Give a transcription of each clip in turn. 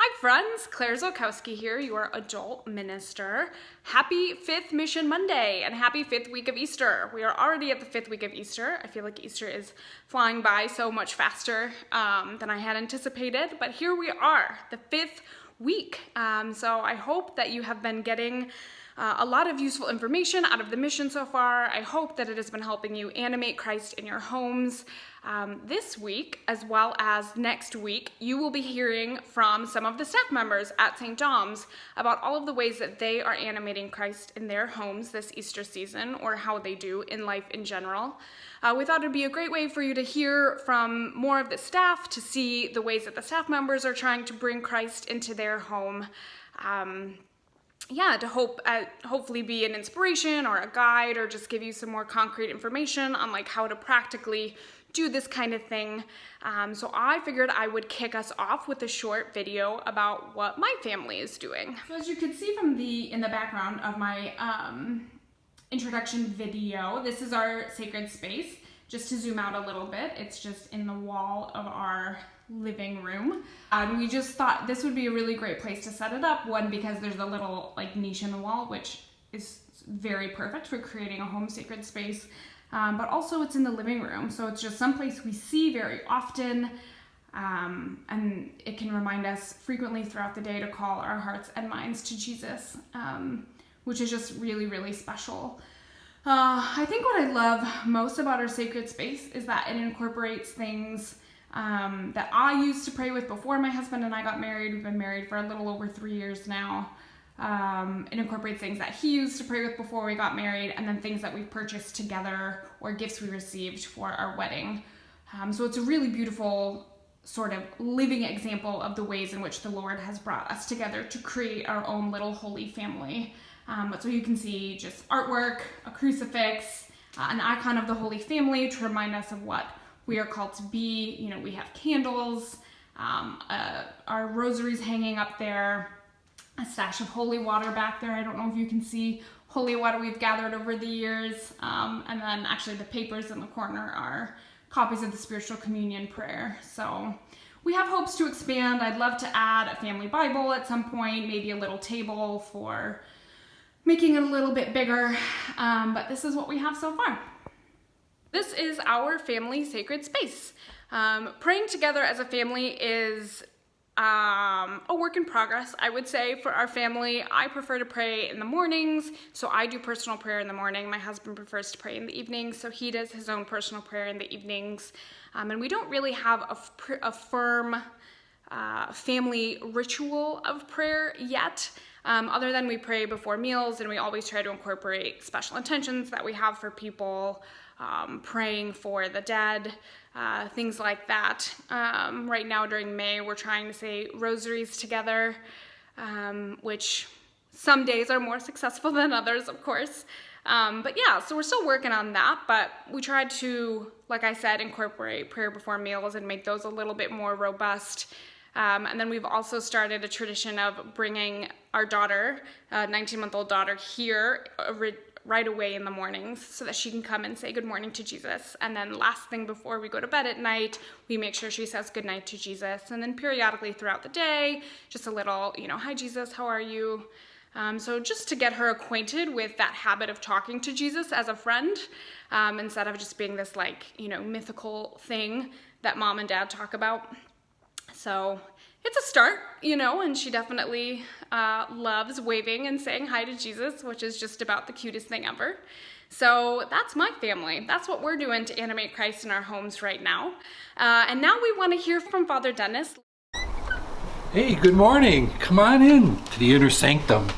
Hi friends, Claire Zolkowski here, your adult minister. Happy 5th Mission Monday and happy 5th week of Easter. We are already at the 5th week of Easter. I feel like Easter is flying by so much faster than I had anticipated, but here we are, the 5th week. So I hope that you have been getting a lot of useful information out of the mission so far. I hope that it has been helping you animate Christ in your homes. This week, as well as next week, you will be hearing from some of the staff members at St. Dom's about all of the ways that they are animating Christ in their homes this Easter season, or how they do in life in general. We thought it'd be a great way for you to hear from more of the staff, to see the ways that the staff members are trying to bring Christ into their home. To hopefully be an inspiration or a guide, or just give you some more concrete information on like how to practically do this kind of thing. So I figured I would kick us off with a short video about what my family is doing. So as you can see from in the background of my introduction video, this is our sacred space. Just to zoom out a little bit, it's just in the wall of our living room. And we just thought this would be a really great place to set it up. One, because there's a little like niche in the wall, which is very perfect for creating a home sacred space. But also it's in the living room. So it's just someplace we see very often. And it can remind us frequently throughout the day to call our hearts and minds to Jesus, which is just really, really special. I think what I love most about our sacred space is that it incorporates things that I used to pray with before my husband and I got married. We've been married for a little over 3 years now. It incorporates things that he used to pray with before we got married, and then things that we've purchased together or gifts we received for our wedding. So it's a really beautiful sort of living example of the ways in which the Lord has brought us together to create our own little holy family. So you can see just artwork, a crucifix, an icon of the Holy Family to remind us of what we are called to be. You know, we have candles, our rosaries hanging up there, a stash of holy water back there. I don't know if you can see holy water we've gathered over the years. And then actually the papers in the corner are copies of the spiritual communion prayer. So we have hopes to expand. I'd love to add a family Bible at some point, maybe a little table for making it a little bit bigger. But this is what we have so far. This is our family sacred space. Praying together as a family is a work in progress, I would say, for our family. I prefer to pray in the mornings, so I do personal prayer in the morning. My husband prefers to pray in the evenings, so he does his own personal prayer in the evenings. And we don't really have a firm family ritual of prayer yet, other than we pray before meals, and we always try to incorporate special intentions that we have for people, praying for the dead, things like that. Right now during May, we're trying to say rosaries together, which some days are more successful than others, of course. But yeah, so we're still working on that, but we tried to, like I said, incorporate prayer before meals and make those a little bit more robust. And then we've also started a tradition of bringing our daughter, 19-month-old daughter, here right away in the mornings so that she can come and say good morning to Jesus. And then last thing before we go to bed at night, we make sure she says good night to Jesus. And then periodically throughout the day, just a little, hi Jesus, how are you? So just to get her acquainted with that habit of talking to Jesus as a friend, instead of just being this mythical thing that mom and dad talk about. So it's a start, and she definitely loves waving and saying hi to Jesus, which is just about the cutest thing ever. So that's my family. That's what we're doing to animate Christ in our homes right now. And now we want to hear from Father Dennis. Hey, good morning. Come on in to the inner sanctum.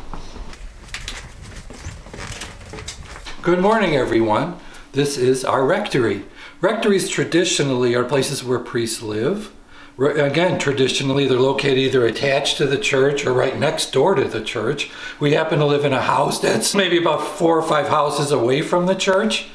Good morning, everyone. This is our rectory. Rectories traditionally are places where priests live. Again, traditionally, they're located either attached to the church or right next door to the church. We happen to live in a house that's maybe about 4 or 5 houses away from the church.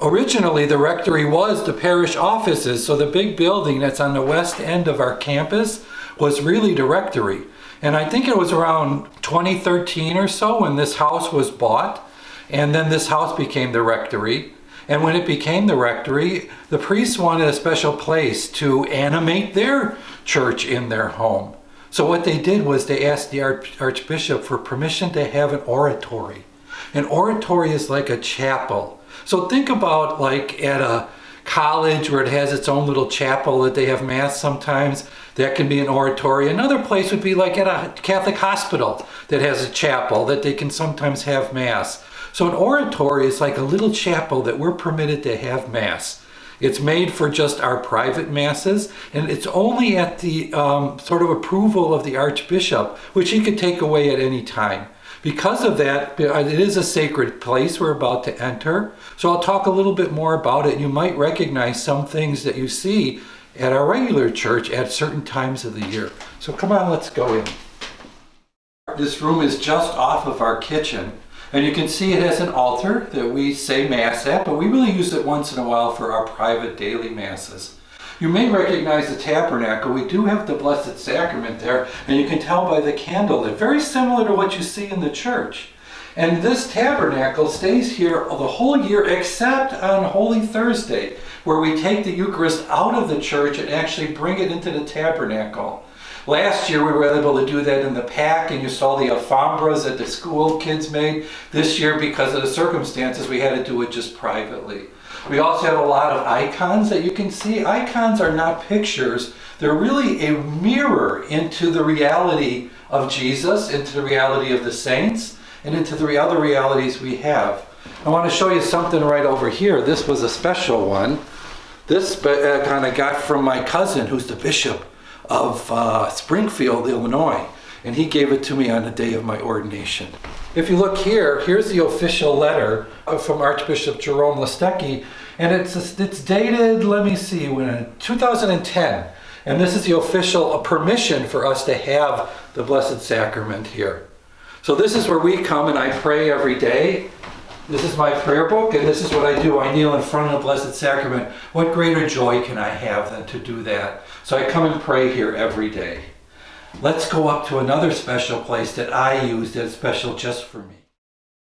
Originally, the rectory was the parish offices, so the big building that's on the west end of our campus was really the rectory. And I think it was around 2013 or so when this house was bought, and then this house became the rectory. And when it became the rectory, the priests wanted a special place to animate their church in their home. So what they did was they asked the Archbishop for permission to have an oratory. An oratory is like a chapel. So think about like at a college where it has its own little chapel that they have mass sometimes. That can be an oratory. Another place would be like at a Catholic hospital that has a chapel that they can sometimes have mass. So an oratory is like a little chapel that we're permitted to have mass. It's made for just our private masses, and it's only at the sort of approval of the Archbishop, which he could take away at any time. Because of that, it is a sacred place we're about to enter. So I'll talk a little bit more about it. You might recognize some things that you see at our regular church at certain times of the year. So come on, let's go in. This room is just off of our kitchen. And you can see it has an altar that we say Mass at, but we really use it once in a while for our private daily Masses. You may recognize the tabernacle. We do have the Blessed Sacrament there, and you can tell by the candle that very similar to what you see in the church. And this tabernacle stays here the whole year except on Holy Thursday, where we take the Eucharist out of the church and actually bring it into the tabernacle. Last year we were able to do that in the pack, and you saw the alfombras that the school kids made. This year, because of the circumstances, we had to do it just privately. We also have a lot of icons that you can see. Icons are not pictures. They're really a mirror into the reality of Jesus, into the reality of the saints, and into the other realities we have. I want to show you something right over here. This was a special one. This kind of got from my cousin, who's the bishop of Springfield, Illinois, and he gave it to me on the day of my ordination. If you look here, here's the official letter from Archbishop Jerome Listecki, and it's dated, let me see, when 2010, and this is the official permission for us to have the Blessed Sacrament here. So this is where we come and I pray every day. This is my prayer book, and this is what I do. I kneel in front of the Blessed Sacrament. What greater joy can I have than to do that? So I come and pray here every day. Let's go up to another special place that I use that's special just for me.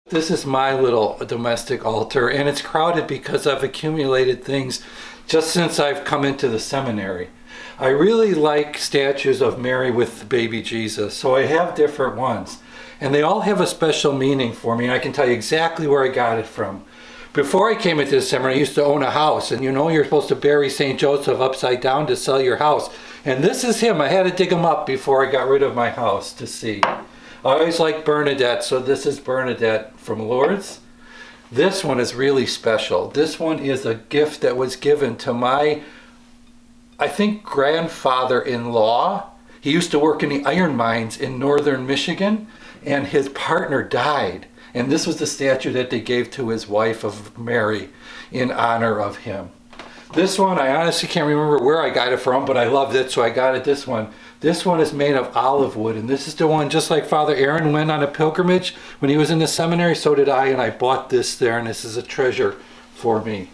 This is my little domestic altar, and it's crowded because I've accumulated things just since I've come into the seminary. I really like statues of Mary with the baby Jesus, so I have different ones. And they all have a special meaning for me, and I can tell you exactly where I got it from. Before I came into the seminary, I used to own a house, and you know you're supposed to bury St. Joseph upside down to sell your house. And this is him. I had to dig him up before I got rid of my house to see. I always like Bernadette, so this is Bernadette from Lourdes. This one is really special. This one is a gift that was given to my, I think, grandfather-in-law. He used to work in the iron mines in northern Michigan, and his partner died. And this was the statue that they gave to his wife of Mary in honor of him. This one, I honestly can't remember where I got it from, but I loved it, so I got it this one. This one is made of olive wood, and this is the one, just like Father Aaron went on a pilgrimage when he was in the seminary, so did I, and I bought this there, and this is a treasure for me.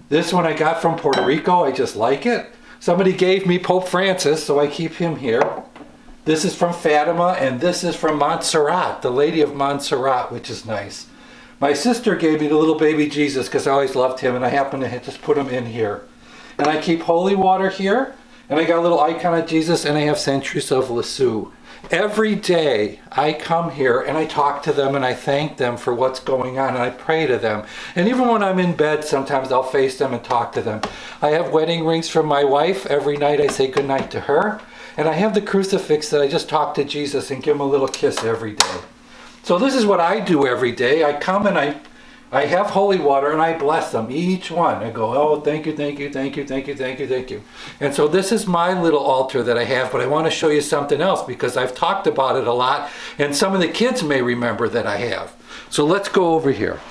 This one I got from Puerto Rico. I just like it. Somebody gave me Pope Francis, so I keep him here. This is from Fatima, and this is from Montserrat, the Lady of Montserrat, which is nice. My sister gave me the little baby Jesus because I always loved him, and I happen to just put him in here. And I keep holy water here, and I got a little icon of Jesus, and I have Saint Teresa of Lisieux. Every day I come here and I talk to them and I thank them for what's going on, and I pray to them. And even when I'm in bed, sometimes I'll face them and talk to them. I have wedding rings from my wife. Every night I say goodnight to her. And I have the crucifix that I just talk to Jesus and give him a little kiss every day. So this is what I do every day. I come and I have holy water and I bless them, each one. I go, oh, thank you, thank you, thank you, thank you, thank you, thank you. And so this is my little altar that I have, but I want to show you something else because I've talked about it a lot and some of the kids may remember that I have. So let's go over here.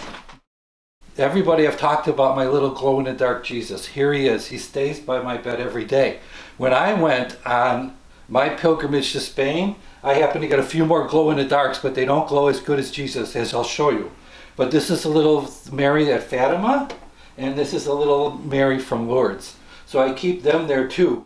Everybody, I've talked about my little glow-in-the-dark Jesus. Here he is. He stays by my bed every day. When I went on my pilgrimage to Spain, I happened to get a few more glow-in-the-darks, but they don't glow as good as Jesus, as I'll show you. But this is a little Mary at Fatima, and this is a little Mary from Lourdes. So I keep them there too.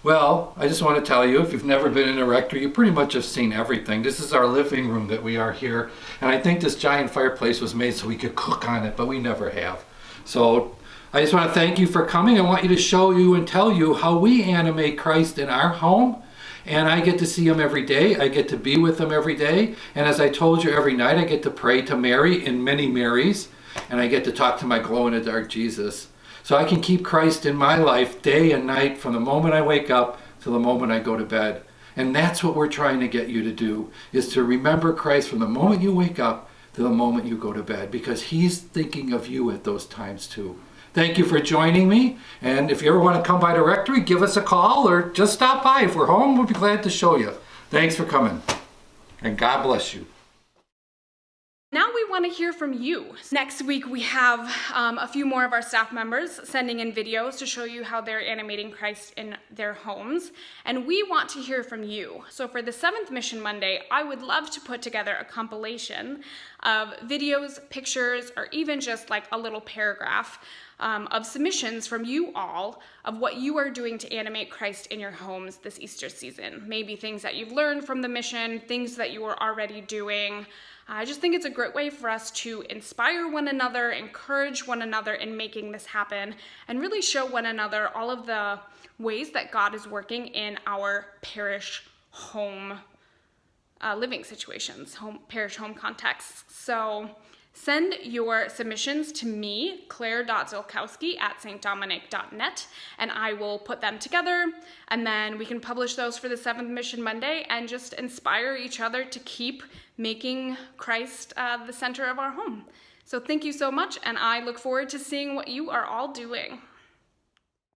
Well, I just want to tell you, if you've never been in a rectory, you pretty much have seen everything. This is our living room that we are here, and I think this giant fireplace was made so we could cook on it, but we never have. So I just want to thank you for coming. I want you to show you and tell you how we animate Christ in our home. And I get to see them every day. I get to be with them every day. And as I told you, every night I get to pray to Mary in many Marys. And I get to talk to my glow-in-the-dark Jesus. So I can keep Christ in my life day and night from the moment I wake up to the moment I go to bed. And that's what we're trying to get you to do, is to remember Christ from the moment you wake up to the moment you go to bed, because he's thinking of you at those times too. Thank you for joining me. And if you ever want to come by the rectory, give us a call or just stop by. If we're home, we'll be glad to show you. Thanks for coming. And God bless you. Now we want to hear from you. Next week we have a few more of our staff members sending in videos to show you how they're animating Christ in their homes. And we want to hear from you. So for the 7th Mission Monday, I would love to put together a compilation of videos, pictures, or even just like a little paragraph of submissions from you all of what you are doing to animate Christ in your homes this Easter season. Maybe things that you've learned from the mission, things that you are already doing. I just think it's a great way for us to inspire one another, encourage one another in making this happen, and really show one another all of the ways that God is working in our parish home living situations, parish home contexts. So send your submissions to me, claire.zilkowski@stdominic.net, and I will put them together, and then we can publish those for the 7th Mission Monday and just inspire each other to keep making Christ the center of our home. So thank you so much, and I look forward to seeing what you are all doing.